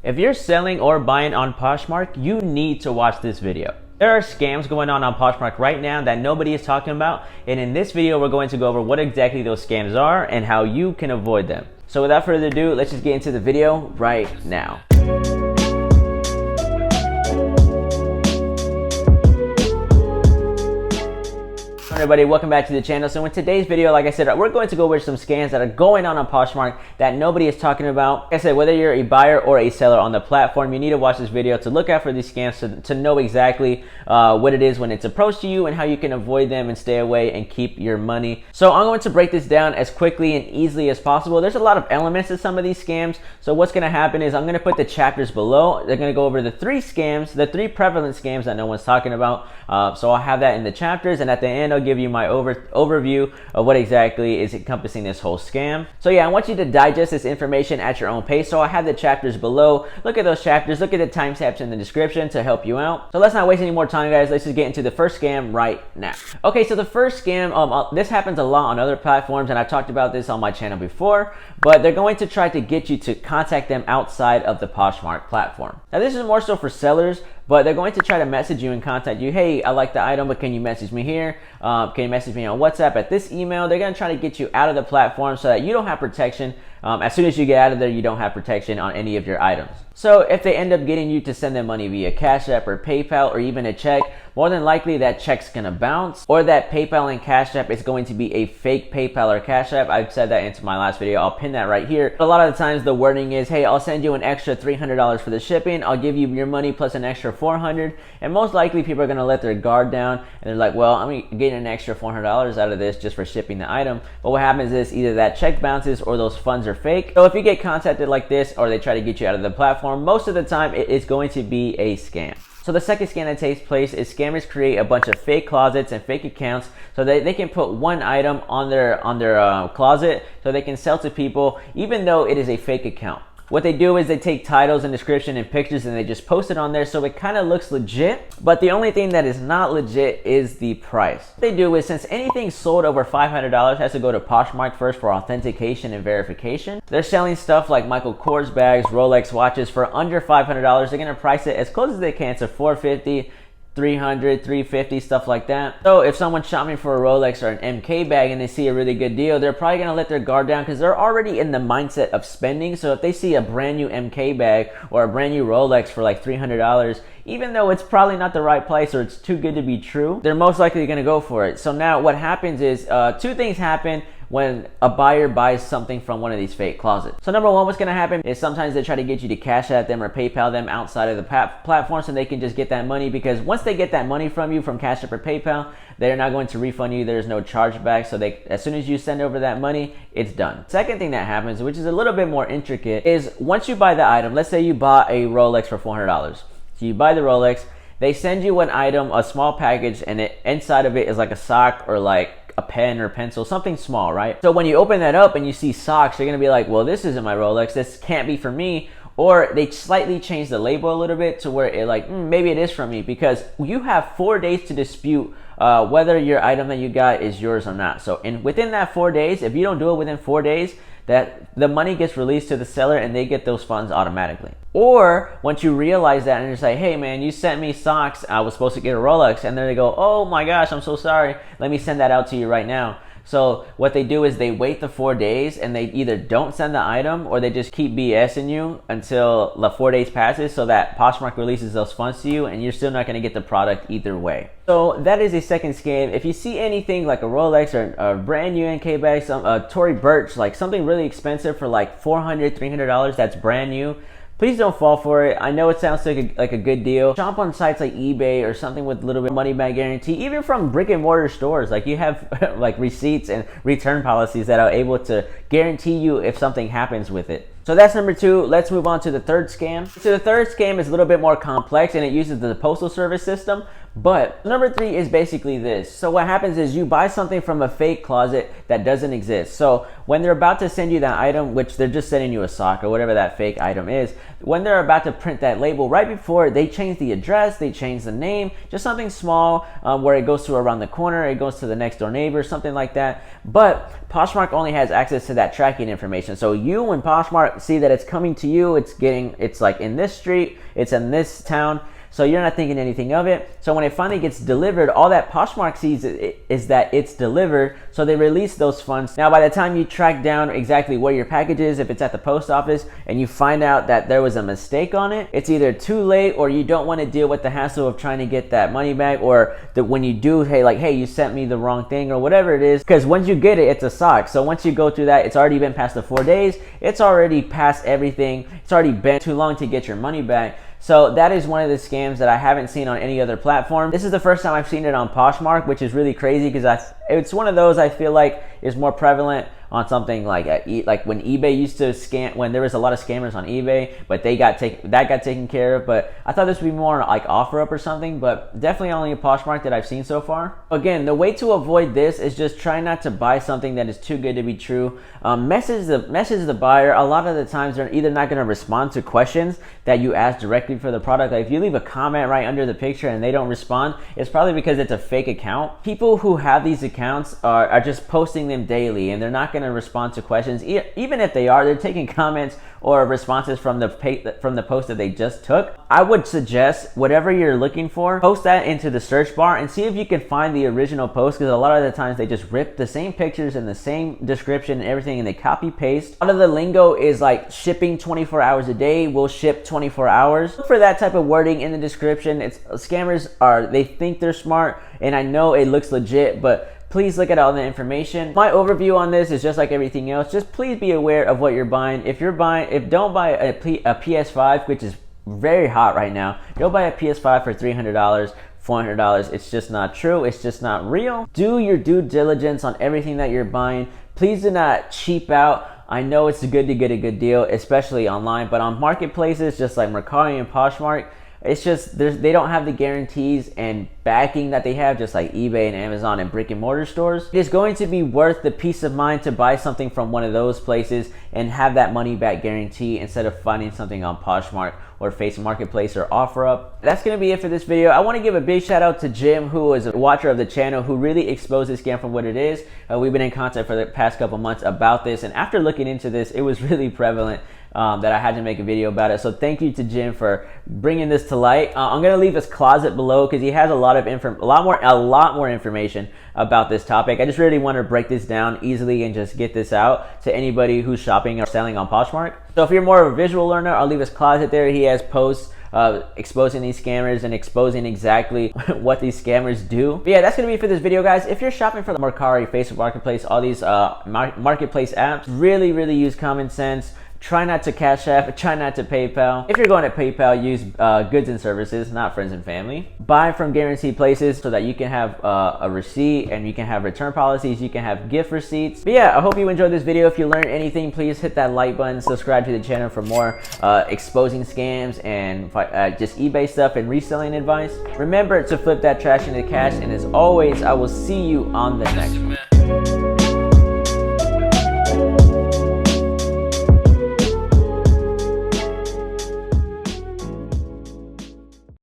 If you're selling or buying on Poshmark, you need to watch this video. There are scams going on Poshmark right now that nobody is talking about, and in this video we're going to go over what exactly those scams are and how you can avoid them. So without further ado, let's just get into the video right now. Everybody, welcome back to the channel. So in today's video, like I said, we're going to go over some scams that are going on Poshmark that nobody is talking about. Like I said, whether you're a buyer or a seller on the platform, you need to watch this video to look out for these scams, to know exactly what it is when it's approached to you and how you can avoid them and stay away and keep your money. So I'm going to break this down as quickly and easily as possible. There's a lot of elements to some of these scams. So what's going to happen is I'm going to put the chapters below. They're going to go over the three prevalent scams that no one's talking about. So I'll have that in the chapters, and at the end I'll give you my overview of what exactly is encompassing this whole scam. So yeah, I want you to digest this information at your own pace. So I have the chapters below. Look at those chapters, look at the timestamps in the description to help you out. So let's not waste any more time, guys. Let's just get into the first scam right now. Okay, so the first scam, this happens a lot on other platforms, and I've talked about this on my channel before, but they're going to try to get you to contact them outside of the Poshmark platform. Now this is more so for sellers, but they're going to try to message you and contact you. Hey, I like the item, but can you message me here? Can you message me on WhatsApp at this email? They're going to try to get you out of the platform so that you don't have protection. As soon as you get out of there, you don't have protection on any of your items. So if they end up getting you to send them money via Cash App or PayPal or even a check, more than likely that check's gonna bounce, or that PayPal and Cash App is going to be a fake PayPal or Cash App. I've said that into my last video. I'll pin that right here. A lot of the times the wording is, hey, I'll send you an extra $300 for the shipping. I'll give you your money plus an extra $400. And most likely people are gonna let their guard down and they're like, well, I'm getting an extra $400 out of this just for shipping the item. But what happens is either that check bounces or those funds are fake. So if you get contacted like this, or they try to get you out of the platform, most of the time it is going to be a scam. So the second scam that takes place is scammers create a bunch of fake closets and fake accounts so they can put one item on their closet so they can sell to people even though it is a fake account. What they do is they take titles and description and pictures and they just post it on there so it kind of looks legit, but the only thing that is not legit is the price. What they do is, since anything sold over $500 has to go to Poshmark first for authentication and verification, they're selling stuff like Michael Kors bags, Rolex watches for under $500. They're going to price it as close as they can to $450, $300, $350, stuff like that. So if someone's shopping for a Rolex or an MK bag and they see a really good deal, they're probably gonna let their guard down because they're already in the mindset of spending. So if they see a brand new MK bag or a brand new Rolex for like $300, even though it's probably not the right price or it's too good to be true, they're most likely gonna go for it. So now what happens is two things happen when a buyer buys something from one of these fake closets. So number one, what's gonna happen is sometimes they try to get you to Cash App them or PayPal them outside of the platform so they can just get that money, because once they get that money from you from Cash App or PayPal, they're not going to refund you. There's no chargeback. So as soon as you send over that money, it's done. Second thing that happens, which is a little bit more intricate, is once you buy the item, let's say you bought a Rolex for $400. So you buy the Rolex, they send you an item, a small package, and inside of it is like a sock or like a pen or pencil, something small, right? So when you open that up and you see socks, you're gonna be like, well, this isn't my Rolex, this can't be for me. Or they slightly change the label a little bit to where it like, maybe it is from me, because you have 4 days to dispute whether your item that you got is yours or not. So within that 4 days, if you don't do it within 4 days, that the money gets released to the seller and they get those funds automatically. Or once you realize that and you're like, hey man, you sent me socks, I was supposed to get a Rolex, and then they go, oh my gosh, I'm so sorry, let me send that out to you right now. So what they do is they wait the 4 days and they either don't send the item or they just keep BSing you until the 4 days passes so that Poshmark releases those funds to you, and you're still not going to get the product either way. So that is a second scam. If you see anything like a Rolex or a brand new NK bag, Tory Burch, like something really expensive for like $400, $300 that's brand new, please don't fall for it. I know it sounds like a good deal. Shop on sites like eBay or something with a little bit of money back guarantee, even from brick and mortar stores. Like you have like receipts and return policies that are able to guarantee you if something happens with it. So that's number two. Let's move on to the third scam. So the third scam is a little bit more complex and it uses the postal service system. But number three is basically this. So what happens is you buy something from a fake closet that doesn't exist. So when they're about to send you that item, which they're just sending you a sock or whatever that fake item is, when they're about to print that label, right before they change the address, they change the name, just something small where it goes to around the corner, it goes to the next door neighbor, something like that. But Poshmark only has access to that tracking information. So you and Poshmark see that it's coming to you. It's like in this street, it's in this town. So you're not thinking anything of it. So when it finally gets delivered, all that Poshmark sees is that it's delivered. So they release those funds. Now, by the time you track down exactly where your package is, if it's at the post office and you find out that there was a mistake on it, it's either too late or you don't want to deal with the hassle of trying to get that money back, or that when you do, hey, you sent me the wrong thing or whatever it is. Because once you get it, it's a sock. So once you go through that, it's already been past the 4 days. It's already past everything. It's already been too long to get your money back. So that is one of the scams that I haven't seen on any other platform. This is the first time I've seen it on Poshmark, which is really crazy because it's one of those I feel like is more prevalent on something like like when eBay used to scam, when there was a lot of scammers on eBay, but that got taken care of. But I thought this would be more like OfferUp or something, but definitely only a Poshmark that I've seen so far. Again, the way to avoid this is just try not to buy something that is too good to be true. Message the buyer. A lot of the times they're either not going to respond to questions that you ask directly for the product. Like if you leave a comment right under the picture and they don't respond, it's probably because it's a fake account. People who have these accounts are just posting them daily, and they're not going to respond to questions. Even if they are, they're taking comments or responses from the post that they just took. I would suggest whatever you're looking for, post that into the search bar and see if you can find the original post, because a lot of the times they just rip the same pictures and the same description and everything and they copy paste. A lot of the lingo is like shipping 24 hours a day, will ship 24 hours. Look for that type of wording in the description. Scammers they think they're smart, and I know it looks legit, but please look at all the information. My overview on this is just like everything else. Just please be aware of what you're buying. Don't buy a PS5, which is very hot right now. Don't buy a PS5 for $300, $400. It's just not true. It's just not real. Do your due diligence on everything that you're buying. Please do not cheap out. I know it's good to get a good deal, especially online, but on marketplaces just like Mercari and Poshmark, it's just they don't have the guarantees and backing that they have, just like eBay and Amazon and brick and mortar stores. It is going to be worth the peace of mind to buy something from one of those places and have that money back guarantee instead of finding something on Poshmark or Facebook Marketplace or OfferUp. That's going to be it for this video. I want to give a big shout out to Jim, who is a watcher of the channel, who really exposed this scam for what it is. We've been in contact for the past couple months about this, and after looking into this, it was really prevalent that I had to make a video about it. So thank you to Jim for bringing this to light. I'm gonna leave his closet below because he has a lot more information about this topic. I just really want to break this down easily and just get this out to anybody who's shopping or selling on Poshmark. So if you're more of a visual learner, I'll leave his closet there. He has posts exposing these scammers and exposing exactly what these scammers do. But yeah, that's gonna be it for this video, guys. If you're shopping for the Mercari, Facebook Marketplace, all these marketplace apps, really use common sense. Try not to Cash App, try not to PayPal. If you're going to PayPal, use goods and services, not friends and family. Buy from guaranteed places so that you can have a receipt and you can have return policies, you can have gift receipts. But yeah, I hope you enjoyed this video. If you learned anything, please hit that like button, subscribe to the channel for more exposing scams and just eBay stuff and reselling advice. Remember to flip that trash into cash, and as always, I will see you on the next one.